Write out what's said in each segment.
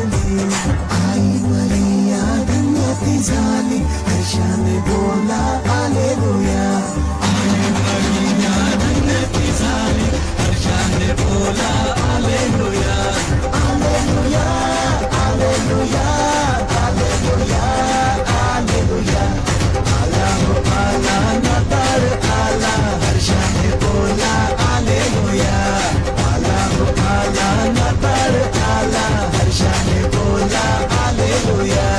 वाढली. आई मरिया धन्य ती झाली, हर्षाने बोला हालेलुया. आई मरिया धन्य ती झाली, हर्षाने बोला hallelujah. Hallelujah hallelujah hallelujah hallelujah. आला हो आला नाताळ आला, हर्षाने बोला हालेलुया. आला हो आला नाताळ आला, हर्षाने बोला हालेलुया.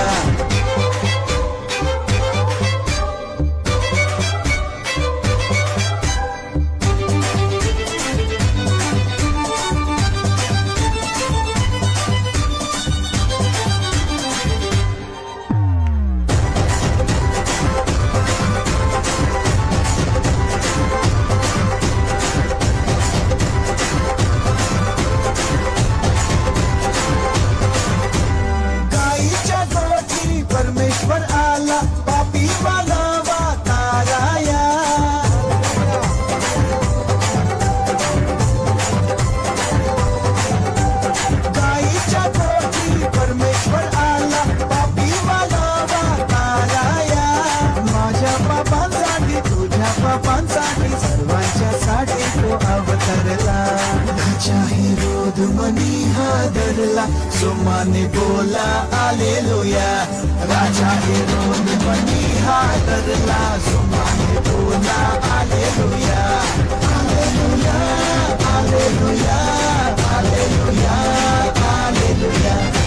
गाईच्या गोठी परमेश्वर आला, पापी बनावा ताराया. गाईच्या गोठी परमेश्वर आला, पापी बनावा ताराया. माझ्या पापांसाठी तुझ्या पापांसाठी सर्वांच्यासाठी तो अवतरला. राजा हेरोद मनी हादरला, सुमाने बोला हालेलुया. राजा हेरोद मनी हादरला, सुमाने बोला hallelujah. Hallelujah hallelujah hallelujah hallelujah.